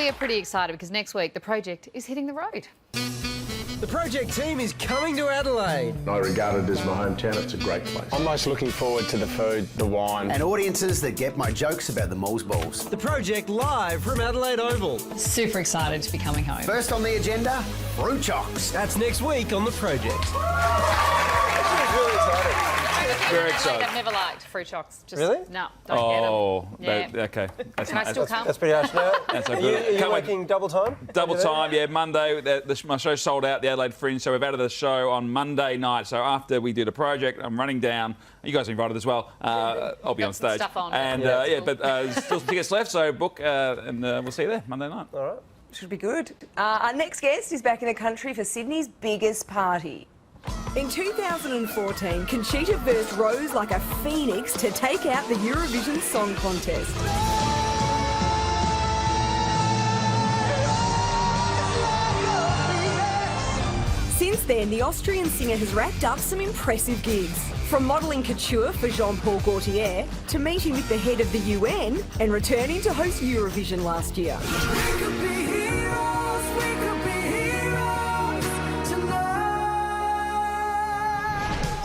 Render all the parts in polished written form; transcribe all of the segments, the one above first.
are pretty excited because next week the project is hitting the road. The project team is coming to Adelaide. I regard it as my hometown. It's a great place. I'm most looking forward to the food, the wine. And audiences that get my jokes about the Moles Balls. The project live from Adelaide Oval. Super excited to be coming home. First on the agenda, fruit chocks. That's next week on The Project. Really excited. Very excited. I've never liked fruit chocks. Just, Really? No, don't get them. Yeah. Okay. That's Can I still come? That's pretty harsh now. That's Are okay. you working double time? Double time, yeah. Monday, my show sold out, the Adelaide Fringe, so we've added the show on Monday night. So after we do the project, I'm running down. You guys are invited as well. I'll be on stage. Stuff on. And still some tickets left, so book and we'll see you there Monday night. All right. Should be good. Our next guest is back in the country for Sydney's biggest party. In 2014, Conchita Wurst rose like a phoenix to take out the Eurovision Song Contest. Since then, the Austrian singer has racked up some impressive gigs. From modelling couture for Jean-Paul Gaultier to meeting with the head of the UN and returning to host Eurovision last year.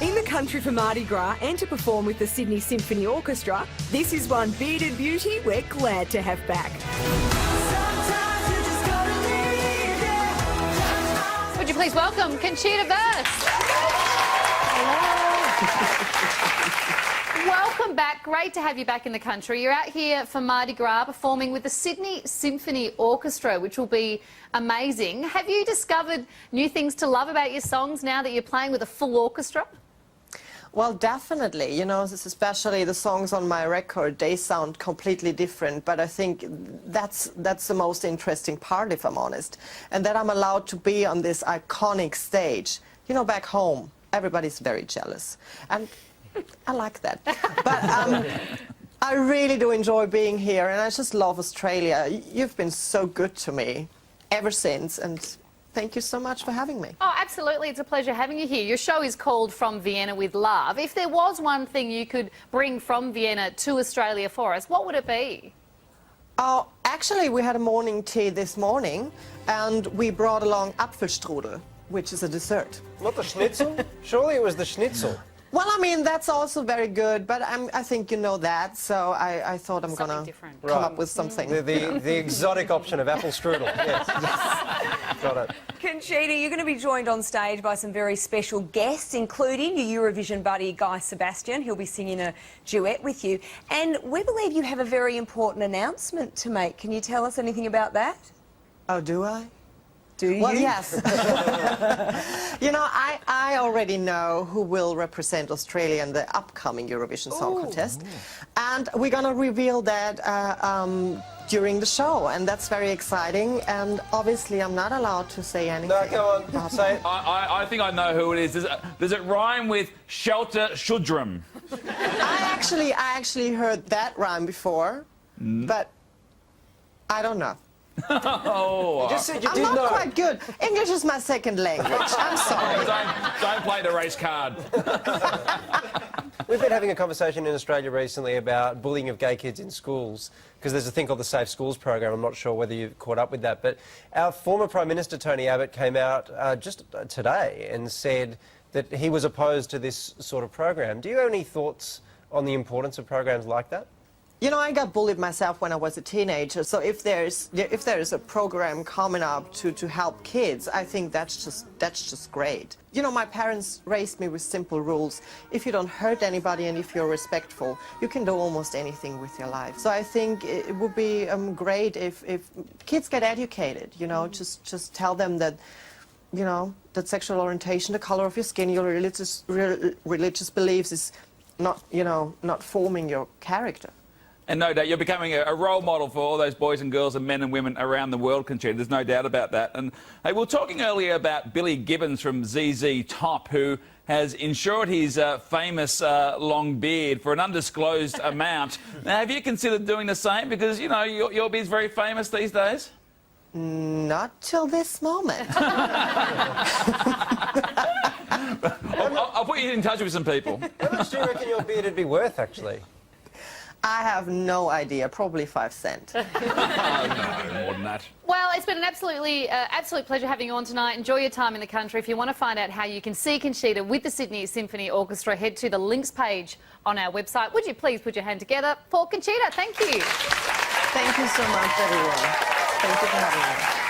In the country for Mardi Gras and to perform with the Sydney Symphony Orchestra, this is one bearded beauty we're glad to have back. Would you please welcome Conchita Wurst? Welcome back. Great to have you back in the country. You're out here for Mardi Gras performing with the Sydney Symphony Orchestra, which will be amazing. Have you discovered new things to love about your songs now that you're playing with a full orchestra? Well, definitely. You know, especially the songs on my record, they sound completely different. But I think that's the most interesting part, if I'm honest. And that I'm allowed to be on this iconic stage. You know, back home, everybody's very jealous. And I like that. But I really do enjoy being here. And I just love Australia. You've been so good to me ever since. And thank you so much for having me. Oh, absolutely. It's a pleasure having you here. Your show is called From Vienna with Love. If there was one thing you could bring from Vienna to Australia for us, what would it be? Oh, actually, we had a morning tea this morning, and we brought along Apfelstrudel, which is a dessert. Not the schnitzel? Surely it was the schnitzel. Well, I mean, that's also very good, but I think you know that, so I thought I'm going to come up with something. The exotic option of apple strudel, yes. Got it. Conchita, you're going to be joined on stage by some very special guests, including your Eurovision buddy, Guy Sebastian. He'll be singing a duet with you. And we believe you have a very important announcement to make. Can you tell us anything about that? Oh, do I? Do you? Well, yes. You know, I already know who will represent Australia in the upcoming Eurovision Song Contest. And we're going to reveal that during the show, and that's very exciting. And obviously, I'm not allowed to say anything. No, go on. Say it. I think I know who it is. Does it rhyme with shelter shudrum? I actually heard that rhyme before, but I don't know. Oh, Just said you I'm did not know. quite good. English is my second language. I'm sorry. don't play the race card. We've been having a conversation in Australia recently about bullying of gay kids in schools, because there's a thing called the Safe Schools program. I'm not sure whether you've caught up with that, but our former Prime Minister, Tony Abbott, came out just today and said that he was opposed to this sort of program. Do you have any thoughts on the importance of programs like that? You know, I got bullied myself when I was a teenager, so if there's a program coming up to help kids, I think that's just great. You know, my parents raised me with simple rules. If you don't hurt anybody and if you're respectful, you can do almost anything with your life. So I think it would be great if kids get educated, you know, just tell them that, you know, that sexual orientation, the color of your skin, your religious beliefs is not, you know, not forming your character. And no doubt, you're becoming a role model for all those boys and girls and men and women around the world, Conchita. There's no doubt about that. And hey, we were talking earlier about Billy Gibbons from ZZ Top, who has insured his famous long beard for an undisclosed amount. Now, have you considered doing the same? Because, you know, your beard's very famous these days. Not till this moment. I'll put you in touch with some people. How much do you reckon your beard would be worth, actually? I have no idea. Probably 5 cents. Oh, no, more than that. Well, it's been an absolute pleasure having you on tonight. Enjoy your time in the country. If you want to find out how you can see Conchita with the Sydney Symphony Orchestra, head to the links page on our website. Would you please put your hand together for Conchita? Thank you. Thank you so much, everyone. Thank you for having me.